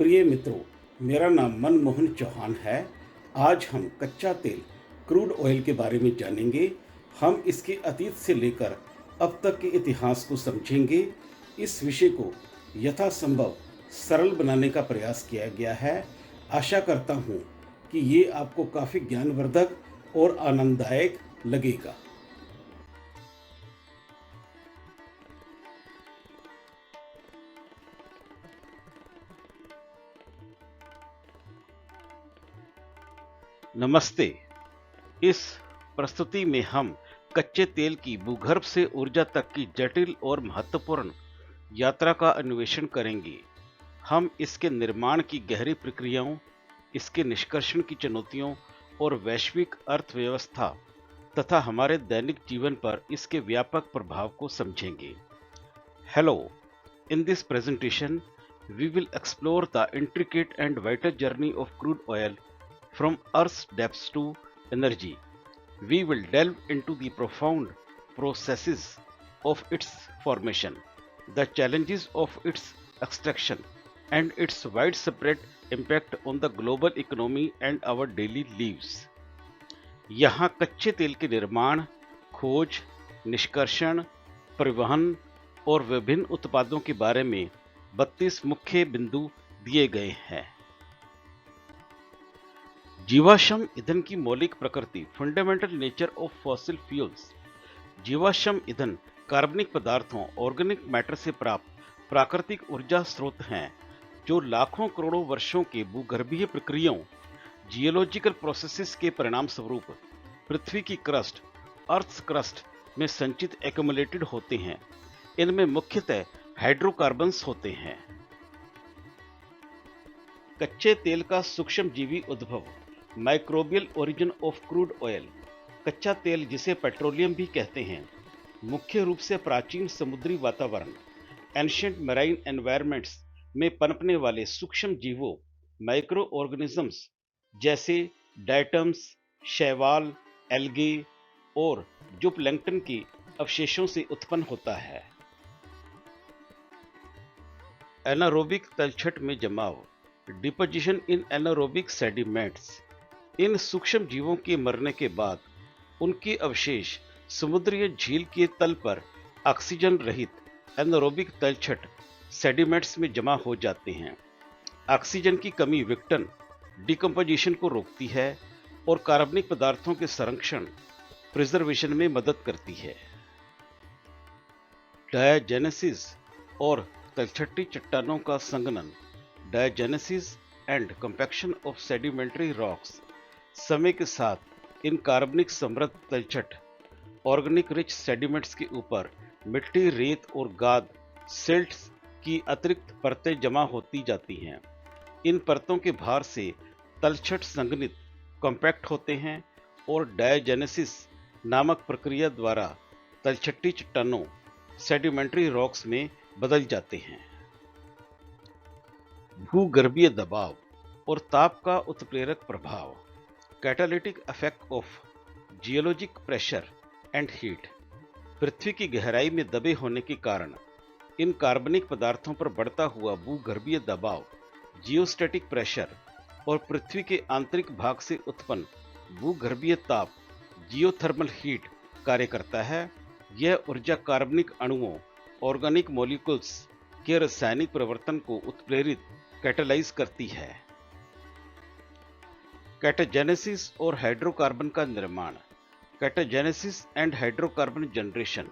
प्रिय मित्रों, मेरा नाम मनमोहन चौहान है। आज हम कच्चा तेल क्रूड ऑयल के बारे में जानेंगे। हम इसके अतीत से लेकर अब तक के इतिहास को समझेंगे। इस विषय को यथासंभव सरल बनाने का प्रयास किया गया है। आशा करता हूँ कि ये आपको काफ़ी ज्ञानवर्धक और आनंददायक लगेगा। नमस्ते। इस प्रस्तुति में हम कच्चे तेल की भूगर्भ से ऊर्जा तक की जटिल और महत्वपूर्ण यात्रा का अन्वेषण करेंगे। हम इसके निर्माण की गहरी प्रक्रियाओं, इसके निष्कर्षण की चुनौतियों और वैश्विक अर्थव्यवस्था तथा हमारे दैनिक जीवन पर इसके व्यापक प्रभाव को समझेंगे। Hello, in this presentation we will explore the intricate and vital journey of crude oil from Earth's depths to energy. We will delve into the profound processes of its formation, the challenges of its extraction, and its widespread impact on the global economy and our daily lives. यहाँ कच्चे तेल के निर्माण, खोज, निष्कर्षण, परिवहन और विभिन्न उत्पादों के बारे में 32 मुख्य बिंदु दिए गए हैं। जीवाश्म ईंधन की मौलिक प्रकृति, fundamental nature of fossil fuels. जीवाश्म ईंधन कार्बनिक पदार्थों, ऑर्गेनिक मैटर से प्राप्त प्राकृतिक ऊर्जा स्रोत हैं जो लाखों करोड़ों वर्षों के भूगर्भीय प्रक्रियाओं, जियोलॉजिकल प्रोसेसेस के परिणाम स्वरूप पृथ्वी की क्रस्ट, अर्थ क्रस्ट में संचित एक्युमुलेटेड होते हैं। इनमें मुख्यतः हाइड्रोकार्बन्स होते हैं। कच्चे तेल का सूक्ष्मजीवी उद्भव, microbial origin of crude oil. कच्चा तेल, जिसे पेट्रोलियम भी कहते हैं, मुख्य रूप से प्राचीन समुद्री वातावरण, एंशिएंट मैराइन एनवायरनमेंट्स में पनपने वाले सूक्ष्म जीवों, माइक्रो ऑर्गेनिजम्स जैसे डायटम्स, शैवाल, एल्गे और जूप्लैंक्टन के अवशेषों से उत्पन्न होता है। एनारोबिक तलछट में जमाव, डिपोजिशन इन एनारोबिक सेडिमेंट्स। इन सूक्ष्म जीवों के मरने के बाद उनके अवशेष समुद्री झील के तल पर ऑक्सीजन रहित एनारोबिक तलछट सेडिमेंट्स में जमा हो जाते हैं। ऑक्सीजन की कमी विघटन, डिकम्पोजिशन को रोकती है और कार्बनिक पदार्थों के संरक्षण, प्रिजर्वेशन में मदद करती है। डायजेनेसिस और तलछटी चट्टानों का संघनन, diagenesis and compaction of sedimentary rocks. समय के साथ इन कार्बनिक समृद्ध तलछट ऑर्गेनिक रिच सेडिमेंट्स के ऊपर मिट्टी, रेत और गाद सिल्ट्स की अतिरिक्त परतें जमा होती जाती हैं। इन परतों के भार से तलछट संघनित, कॉम्पैक्ट होते हैं और डायजेनेसिस नामक प्रक्रिया द्वारा तलछटी चट्टानों, सेडिमेंट्री रॉक्स में बदल जाते हैं। भूगर्भीय दबाव और ताप का उत्प्रेरक प्रभाव, catalytic effect of geologic pressure and heat. पृथ्वी की गहराई में दबे होने के कारण इन कार्बनिक पदार्थों पर बढ़ता हुआ भूगर्भीय दबाव, जियोस्टैटिक प्रेशर और पृथ्वी के आंतरिक भाग से उत्पन्न भूगर्भीय ताप, जियोथर्मल हीट कार्य करता है। यह ऊर्जा कार्बनिक अणुओं, ऑर्गेनिक मॉलिक्यूल्स के रासायनिक परिवर्तन को उत्प्रेरित, कैटालाइज करती है। कैटाजेनेसिस और हाइड्रोकार्बन का निर्माण, कैटाजेनेसिस एंड हाइड्रोकार्बन जनरेशन।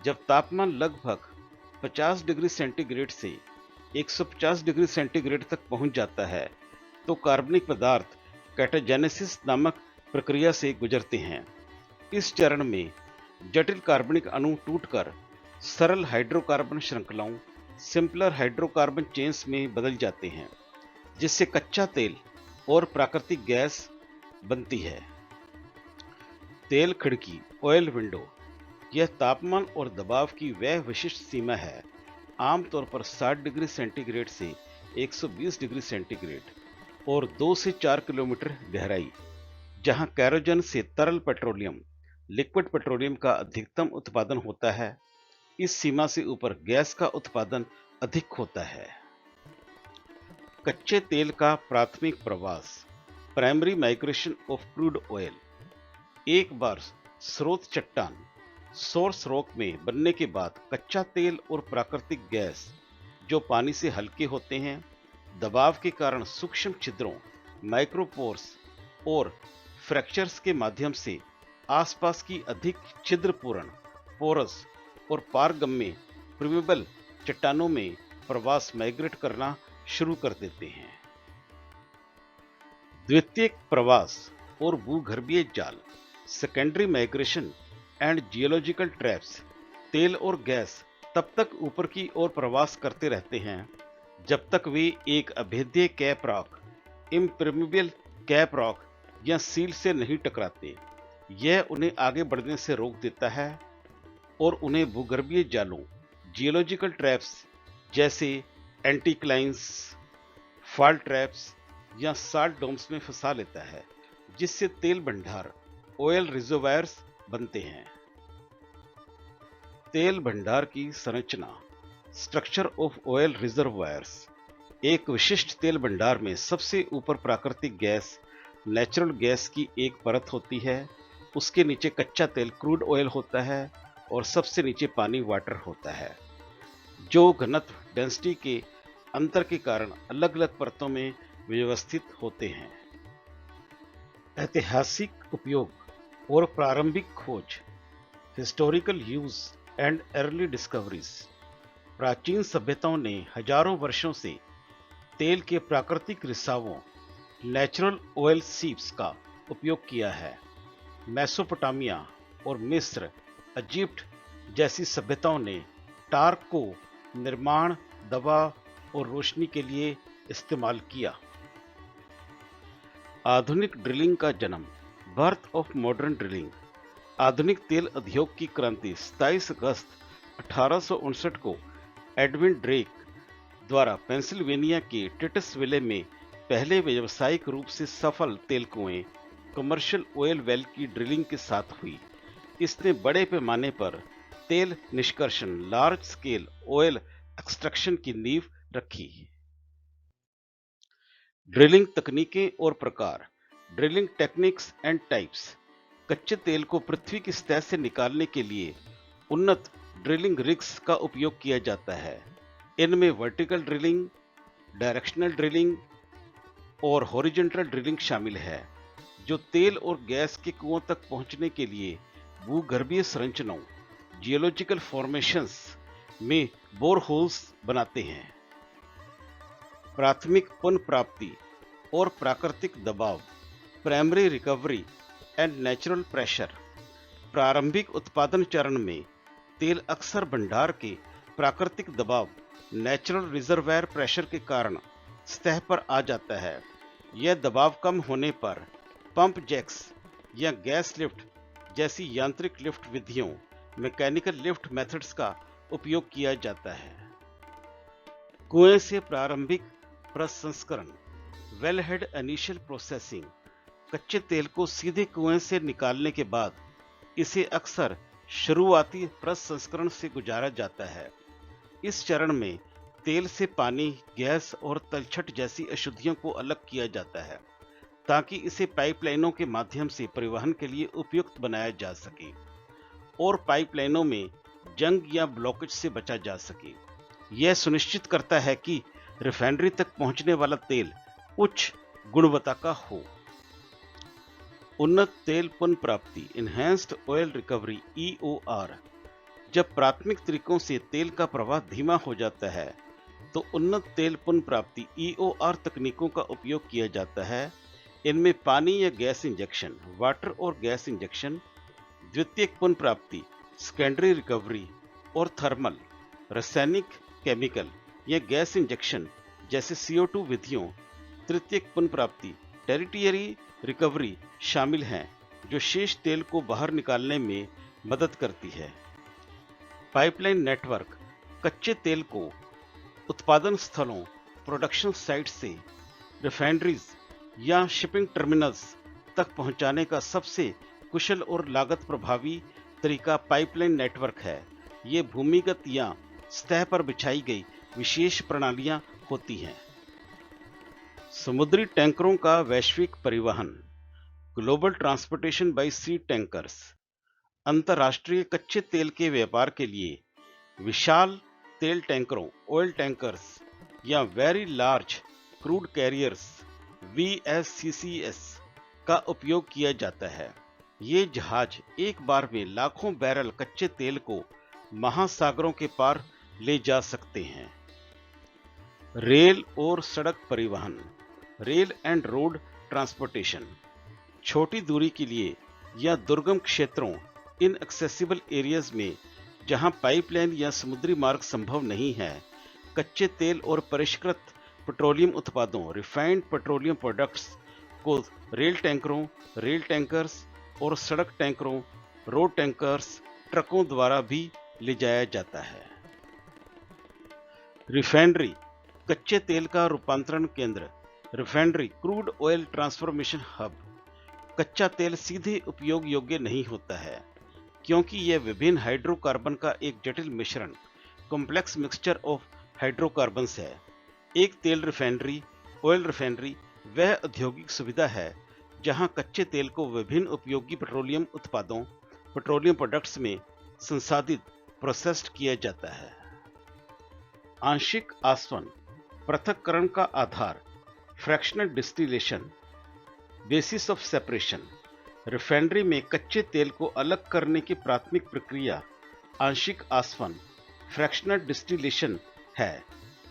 जब तापमान लगभग 50 डिग्री सेंटीग्रेड से 150 डिग्री सेंटीग्रेड तक पहुंच जाता है तो कार्बनिक पदार्थ कैटाजेनेसिस नामक प्रक्रिया से गुजरते हैं। इस चरण में जटिल कार्बनिक अणु टूटकर सरल हाइड्रोकार्बन श्रृंखलाओं, सिंपलर हाइड्रोकार्बन चेन्स में बदल जाते हैं, जिससे कच्चा तेल और प्राकृतिक गैस बनती है। तेल खिड़की, ऑयल विंडो। यह तापमान और दबाव की वह विशिष्ट सीमा है, आमतौर पर 60 डिग्री सेंटीग्रेड से 120 डिग्री सेंटीग्रेड और 2 से 4 किलोमीटर गहराई, जहां केरोजन से तरल पेट्रोलियम, लिक्विड पेट्रोलियम का अधिकतम उत्पादन होता है। इस सीमा से ऊपर गैस का उत्पादन अधिक होता है। कच्चे तेल का प्राथमिक प्रवास, primary migration of crude oil. एक बार स्रोत चट्टान सोर्स रॉक में बनने के बाद कच्चा तेल और प्राकृतिक गैस जो पानी से हल्के होते हैं, दबाव के कारण सूक्ष्म छिद्रों, माइक्रोपोर्स और फ्रैक्चर्स के माध्यम से आसपास की अधिक छिद्रपूर्ण, पोरस और पारगम्य प्रिमेबल चट्टानों में प्रवास माइग्रेट करना शुरू कर देते हैं। द्वितीयक प्रवास और भूगर्भीय जाल, secondary migration and geological traps. तेल और गैस तब तक ऊपर की ओर प्रवास करते रहते हैं जब तक वे एक अभेद्य cap rock, impermeable cap rock या सील से नहीं टकराते। यह उन्हें आगे बढ़ने से रोक देता है और उन्हें भूगर्भीय जालों, जियोलॉजिकल ट्रैप्स जैसे एंटीक्लाइंस, फॉल्ट ट्रैप्स या साल्ट डोम्स में फंसा लेता है, जिससे तेल भंडार, ऑयल रिजर्वायर्स बनते हैं। तेल भंडार की संरचना, स्ट्रक्चर ऑफ ऑयल रिजर्वायर्स। एक विशिष्ट तेल भंडार में सबसे ऊपर प्राकृतिक गैस, नेचुरल गैस की एक परत होती है, उसके नीचे कच्चा तेल, क्रूड ऑयल होता है और सबसे नीचे पानी, वाटर होता है, जो घनत्व, डेंसिटी के अंतर के कारण अलग अलग परतों में व्यवस्थित होते हैं। ऐतिहासिक उपयोग और प्रारंभिक खोज, historical use and early discoveries. प्राचीन सभ्यताओं ने हजारों वर्षों से तेल के प्राकृतिक रिसावों, नेचुरल ऑयल सीप्स का उपयोग किया है। मेसोपोटामिया और मिस्र, इजिप्ट जैसी सभ्यताओं ने टार को निर्माण, दवा और रोशनी के लिए इस्तेमाल किया। आधुनिक ड्रिलिंग का जन्म, बर्थ ऑफ मॉडर्न ड्रिलिंग। आधुनिक तेल उद्योग की क्रांति 27 अगस्त 1859 को एडविन ड्रेक द्वारा पेंसिल्वेनिया के टिटसविले में पहले व्यावसायिक रूप से सफल तेल कुएं, कमर्शियल ऑयल वेल की ड्रिलिंग के साथ हुई। इसने बड़े पैमाने पर तेल निष्कर्षण, लार्ज स्केल ऑयल एक्सट्रैक्शन की नींव रखी। ड्रिलिंग तकनीकें और प्रकार, ड्रिलिंग टेक्निक्स एंड टाइप्स। कच्चे तेल को पृथ्वी की सतह से निकालने के लिए उन्नत ड्रिलिंग रिग्स का उपयोग किया जाता है। इनमें वर्टिकल ड्रिलिंग, डायरेक्शनल ड्रिलिंग और हॉरिजॉन्टल ड्रिलिंग शामिल है, जो तेल और गैस के कुओं तक पहुंचने के लिए भूगर्भीय संरचनाओं, जियोलॉजिकल फॉर्मेशंस में बोरहोल्स बनाते हैं। प्राथमिक पुनर्प्राप्ति और प्राकृतिक दबाव, primary recovery and natural pressure. प्रारंभिक उत्पादन चरण में तेल अक्सर भंडार के प्राकृतिक दबाव, नेचुरल रिजर्वायर प्रेशर के कारण सतह पर आ जाता है। यह दबाव कम होने पर पंप जैक्स या गैस लिफ्ट जैसी यांत्रिक लिफ्ट विधियों, मैकेनिकल लिफ्ट मेथड्स का उपयोग किया जाता है। कुएं से प्रारंभिक प्रसंस्करण, वेलहेड इनिशियल प्रोसेसिंग। कच्चे तेल को सीधे कुएं से निकालने के बाद इसे अक्सर शुरुआती प्रसंस्करण से गुजारा जाता है। इस चरण में तेल से पानी, गैस और तलछट जैसी अशुद्धियों को अलग किया जाता है, ताकि इसे पाइपलाइनों के माध्यम से परिवहन के लिए उपयुक्त बनाया जा सके और पाइपलाइनों में जंग या ब्लॉकेज से बचा जा सके। यह सुनिश्चित करता है कि रिफाइनरी तक पहुंचने वाला तेल उच्च गुणवत्ता का हो। उन्नत तेल पुनर्प्राप्ति, इनहैंस्ड ऑयल रिकवरी, EOR। जब प्राथमिक तरीकों से तेल का प्रवाह धीमा हो जाता है तो उन्नत तेल पुनर्प्राप्ति EOR तकनीकों का उपयोग किया जाता है। इनमें पानी या गैस इंजेक्शन, वाटर और गैस इंजेक्शन, द्वितीयक पुनर्प्राप्ति, सेकेंडरी रिकवरी और थर्मल, रासायनिक, केमिकल या गैस इंजेक्शन जैसे CO2 विधियों, तृतीयक पुनर्प्राप्ति, टेरिटरी रिकवरी शामिल हैं, जो शेष तेल को बाहर निकालने में मदद करती है। पाइपलाइन नेटवर्क, कच्चे तेल को उत्पादन स्थलों, प्रोडक्शन साइट से रिफाइनरीज या शिपिंग टर्मिनल्स तक पहुंचाने का सबसे कुशल और लागत प्रभावी तरीका पाइपलाइन नेटवर्क है। ये भूमिगत या सतह पर बिछाई गई विशेष प्रणालियां होती हैं। समुद्री टैंकरों का वैश्विक परिवहन, ग्लोबल ट्रांसपोर्टेशन बाय सी टैंकर्स, अंतर्राष्ट्रीय कच्चे तेल के व्यापार के लिए विशाल तेल टैंकरों ऑयल टैंकर्स या very large crude carriers VLCCs का उपयोग किया जाता है। ये जहाज एक बार में लाखों बैरल कच्चे तेल को महासागरों के पार ले जा सकते हैं। रेल और सड़क परिवहन, रेल एंड रोड ट्रांसपोर्टेशन, छोटी दूरी के लिए या दुर्गम क्षेत्रों इनएक्सेसिबल एरियाज में जहां पाइपलाइन या समुद्री मार्ग संभव नहीं है, कच्चे तेल और परिष्कृत पेट्रोलियम उत्पादों रिफाइंड पेट्रोलियम प्रोडक्ट्स को रेल टैंकरों, रेल टैंकर्स और सड़क टैंकरों, रोड टैंकर्स, ट्रकों द्वारा भी ले जाया जाता है। रिफाइनरी, कच्चे तेल का रूपांतरण केंद्र, refinery crude oil transformation hub. कच्चा तेल सीधे उपयोग योग्य नहीं होता है क्योंकि यह विभिन्न हाइड्रोकार्बन का एक जटिल मिश्रण, कॉम्प्लेक्स मिक्सचर ऑफ हाइड्रोकार्बन्स है। एक तेल रिफाइनरी, ऑयल रिफाइनरी वह औद्योगिक सुविधा है जहां कच्चे तेल को विभिन्न उपयोगी पेट्रोलियम उत्पादों, पेट्रोलियम प्रोडक्ट्स में संसाधित, प्रोसेस्ड किया जाता है। आंशिक आसवन, पृथक्करण का आधार, fractional distillation, basis of separation. Refinery में कच्चे तेल को अलग करने की प्राथमिक प्रक्रिया आंशिक आसवन, फ्रैक्शनल डिस्टिलेशन है।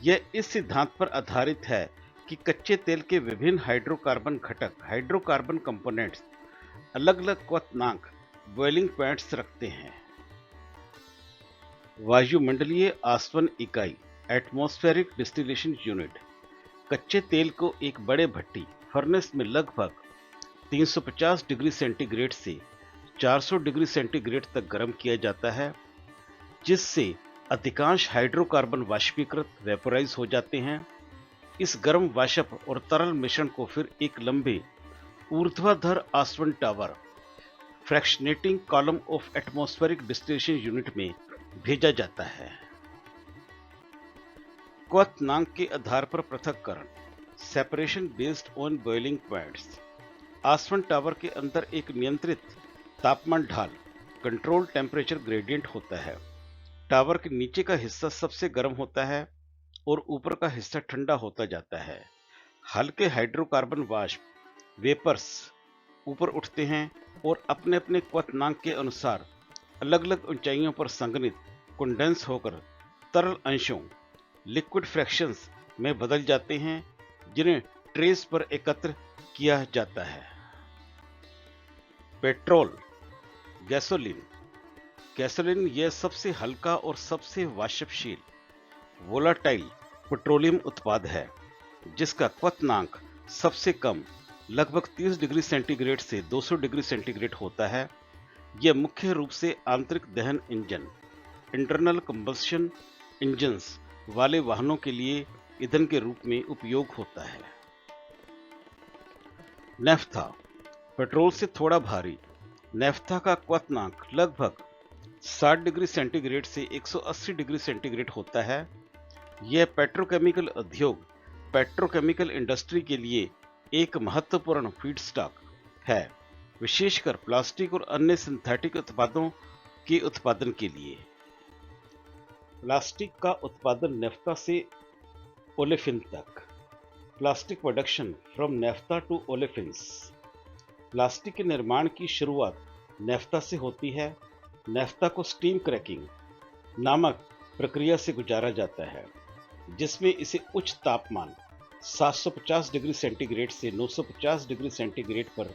यह इस सिद्धांत पर आधारित है कि कच्चे तेल के विभिन्न हाइड्रोकार्बन घटक, हाइड्रोकार्बन कंपोनेंट्स, अलग अलग क्वथनांक, बॉइलिंग पॉइंट्स रखते हैं। वायुमंडलीय आसवन इकाई, एटमॉस्फेरिक डिस्टिलेशन यूनिट। कच्चे तेल को एक बड़े भट्टी फर्नेस में लगभग 350 डिग्री सेंटीग्रेड से 400 डिग्री सेंटीग्रेड तक गर्म किया जाता है, जिससे अधिकांश हाइड्रोकार्बन वाष्पीकृत वेपोराइज हो जाते हैं। इस गर्म वाष्प और तरल मिश्रण को फिर एक लंबे ऊर्ध्वाधर आसवन tower, fractionating column of atmospheric distillation unit में भेजा जाता है। क्वथनांक के आधार पर पृथक्करण, separation based on boiling points. आसवन टावर के अंदर एक नियंत्रित तापमान ढाल, कंट्रोल टेम्परेचर ग्रेडियंट होता है। टावर के नीचे का हिस्सा सबसे गर्म होता है और ऊपर का हिस्सा ठंडा होता जाता है। हल्के हाइड्रोकार्बन वाष्प, वेपर्स ऊपर उठते हैं और अपने अपने क्वथनांक के अनुसार अलग अलग ऊंचाइयों पर संघनित, कंडेंस होकर तरल अंशों, लिक्विड फ्रैक्शंस में बदल जाते हैं, जिन्हें ट्रेस पर एकत्र किया जाता है। Petrol, gasoline. गैसोलीन यह सबसे हल्का और सबसे वाष्पशील वोलाटाइल पेट्रोलियम उत्पाद है, जिसका क्वथनांक सबसे कम लगभग 30 डिग्री सेंटीग्रेड से 200 डिग्री सेंटीग्रेड होता है। यह मुख्य रूप से आंतरिक दहन इंजन, इंटरनल कंबस्शन इंजन्स वाले वाहनों के लिए ईंधन के रूप में उपयोग होता है। नैफ्था, पेट्रोल से थोड़ा भारी। नैफ्था का क्वथनांक लगभग 60 डिग्री सेंटीग्रेड से 180 डिग्री सेंटीग्रेड होता है। यह पेट्रोकेमिकल उद्योग, पेट्रोकेमिकल इंडस्ट्री के लिए एक महत्वपूर्ण फीडस्टॉक है, विशेषकर प्लास्टिक और अन्य सिंथेटिक उत्पादों के उत्पादन के लिए। प्लास्टिक का उत्पादन नैफ्था से ओलेफिन तक। Plastic production from naphtha to olefins. Plastic के निर्माण की शुरुआत नैफ्था से होती है। नैफ्था को स्टीम क्रैकिंग नामक प्रक्रिया से गुजारा जाता है, जिसमें इसे उच्च तापमान 750 डिग्री सेंटीग्रेड से 950 डिग्री सेंटीग्रेड पर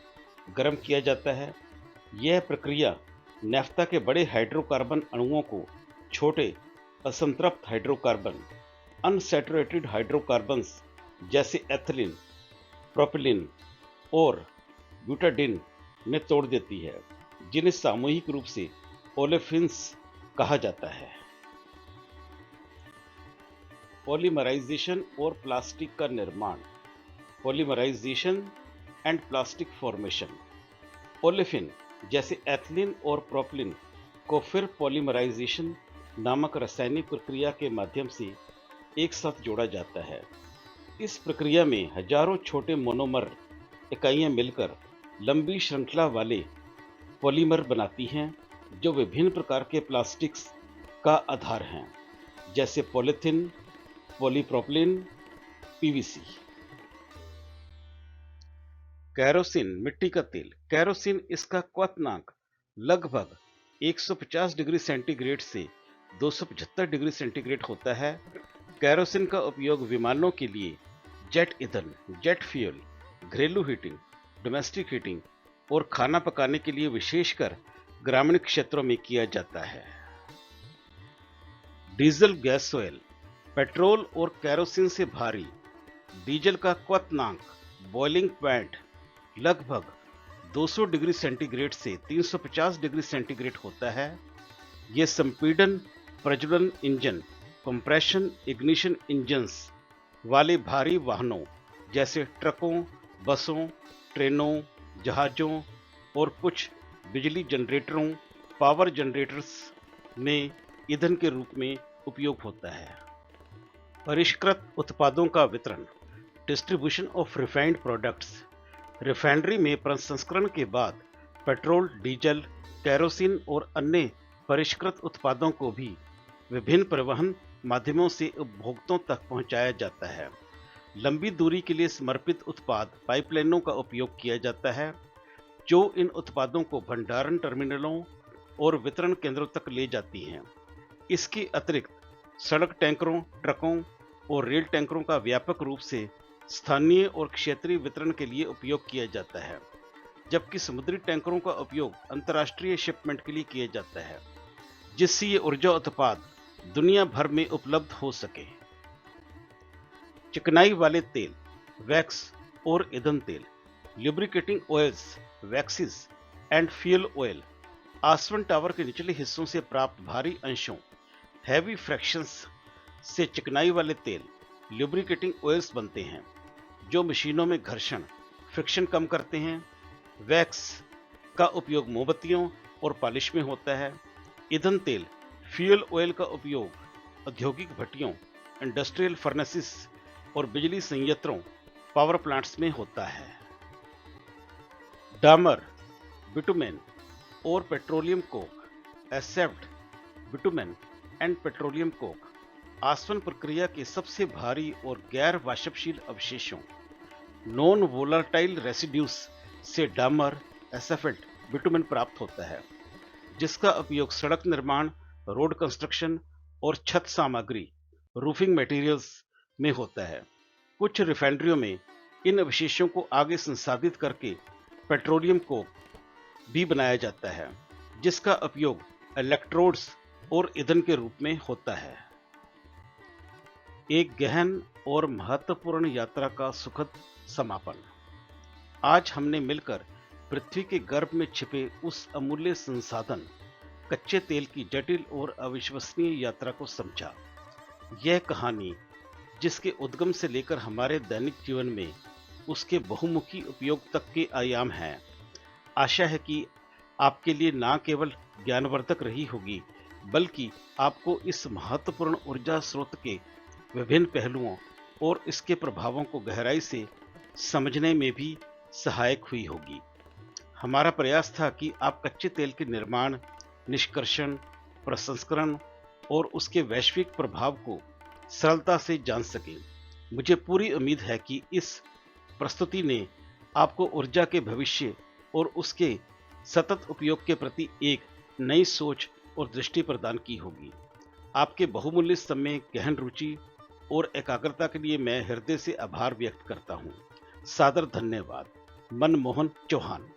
गर्म किया जाता है। यह प्रक्रिया नैफ्था के बड़े हाइड्रोकार्बन अणुओं को छोटे असंतृप्त हाइड्रोकार्बन, अनसैचुरेटेड हाइड्रोकार्बन्स जैसे एथिलीन, प्रोपिलीन और ब्यूटाडीन में तोड़ देती है, जिन्हें सामूहिक रूप से ओलेफिन्स कहा जाता है। पॉलीमराइजेशन और प्लास्टिक का निर्माण। Polymerisation and plastic formation. Olefin जैसे एथिलीन और प्रोपिलीन को फिर पॉलीमराइजेशन नामक रासायनिक प्रक्रिया के माध्यम से एक साथ जोड़ा जाता है। इस प्रक्रिया में हजारों छोटे मोनोमर इकाइयां मिलकर लंबी श्रृंखला वाले पॉलीमर बनाती हैं जो विभिन्न प्रकार के प्लास्टिक्स का आधार हैं, जैसे पॉलीथीन, पॉलीप्रोपिलीन, पीवीसी। कैरोसिन मिट्टी का तेल। कैरोसिन इसका क्वथनांक लगभग 150 डिग्री सेंटीग्रेड से 275 डिग्री सेंटीग्रेड होता है। कैरोसिन का उपयोग विमानों के लिए जेट ईंधन, जेट फ्यूल, घरेलू हीटिंग, डोमेस्टिक हीटिंग और खाना पकाने के लिए विशेषकर ग्रामीण क्षेत्रों में किया जाता है। Diesel gas oil. पेट्रोल और कैरोसिन से भारी डीजल का क्वथनांक बॉइलिंग पॉइंट लगभग 200 डिग्री सेंटीग्रेड से 350 डिग्री सेंटीग्रेड होता है। यह संपीड़न प्रज्वलन इंजन, कंप्रेशन इग्निशन इंजन्स वाले भारी वाहनों जैसे ट्रकों, बसों, ट्रेनों, जहाज़ों और कुछ बिजली जनरेटरों, पावर जनरेटर्स में ईंधन के रूप में उपयोग होता है। परिष्कृत उत्पादों का वितरण। Distribution of refined products. Refinery में प्रसंस्करण के बाद पेट्रोल, डीजल, कैरोसिन और अन्य परिष्कृत उत्पादों को भी विभिन्न परिवहन माध्यमों से उपभोक्ताओं तक पहुंचाया जाता है। लंबी दूरी के लिए समर्पित उत्पाद पाइपलाइनों का उपयोग किया जाता है, जो इन उत्पादों को भंडारण टर्मिनलों और वितरण केंद्रों तक ले जाती हैं। इसके अतिरिक्त सड़क टैंकरों, ट्रकों और रेल टैंकरों का व्यापक रूप से स्थानीय और क्षेत्रीय वितरण के लिए उपयोग किया जाता है, जबकि समुद्री टैंकरों का उपयोग अंतर्राष्ट्रीय शिपमेंट के लिए किया जाता है, जिससे ये ऊर्जा उत्पाद दुनिया भर में उपलब्ध हो सके। चिकनाई वाले तेल, वैक्स और ईंधन तेल। Lubricating oils, waxes and fuel oil. आसवन टावर के निचले हिस्सों से प्राप्त भारी अंशों, हैवी फ्रैक्शंस से चिकनाई वाले तेल, ल्यूब्रिकेटिंग ऑयल्स बनते हैं, जो मशीनों में घर्षण, फ्रिक्शन कम करते हैं। वैक्स का उपयोग मोमबत्तियों और पॉलिश में होता है। ईंधन तेल, फ्यूल ऑयल का उपयोग औद्योगिक भट्टियों, इंडस्ट्रियल फर्नेसिस और बिजली संयंत्रों, पावर प्लांट्स में होता है। डामर, बिटुमेन और petroleum Coke. Accept, bitumen and petroleum Coke आसवन प्रक्रिया के सबसे भारी और गैर वाष्पशील अवशेषों, नॉन वोलाटाइल रेसिड्यूज से डामर, एसेफल्ट, बिटुमेन प्राप्त होता है, जिसका उपयोग सड़क निर्माण, रोड कंस्ट्रक्शन और छत सामग्री, रूफिंग मटेरियल्स में होता है। कुछ रिफाइनरियों में इन अवशेषों को आगे संसाधित करके पेट्रोलियम कोक भी बनाया जाता है, जिसका उपयोग इलेक्ट्रोड्स और ईंधन के रूप में होता है। एक गहन और महत्वपूर्ण यात्रा का सुखद समापन। आज हमने मिलकर पृथ्वी के गर्भ में छिपे उस अमूल्य संसाधन कच्चे तेल की जटिल और अविश्वसनीय यात्रा को समझा। यह कहानी, जिसके उद्गम से लेकर हमारे दैनिक जीवन में उसके बहुमुखी उपयोग तक के आयाम हैं, आशा है कि आपके लिए न केवल ज्ञानवर्धक रही होगी, बल्कि आपको इस महत्वपूर्ण ऊर्जा स्रोत के विभिन्न पहलुओं और इसके प्रभावों को गहराई से समझने में भी सहायक हुई होगी। हमारा प्रयास था कि आप कच्चे तेल के निर्माण, निष्कर्षण, प्रसंस्करण और उसके वैश्विक प्रभाव को सरलता से जान सकें। मुझे पूरी उम्मीद है कि इस प्रस्तुति ने आपको ऊर्जा के भविष्य और उसके सतत उपयोग के प्रति एक नई सोच और दृष्टि प्रदान की होगी। आपके बहुमूल्य समय, गहन रुचि और एकाग्रता के लिए मैं हृदय से आभार व्यक्त करता हूँ। सादर धन्यवाद। मनमोहन चौहान।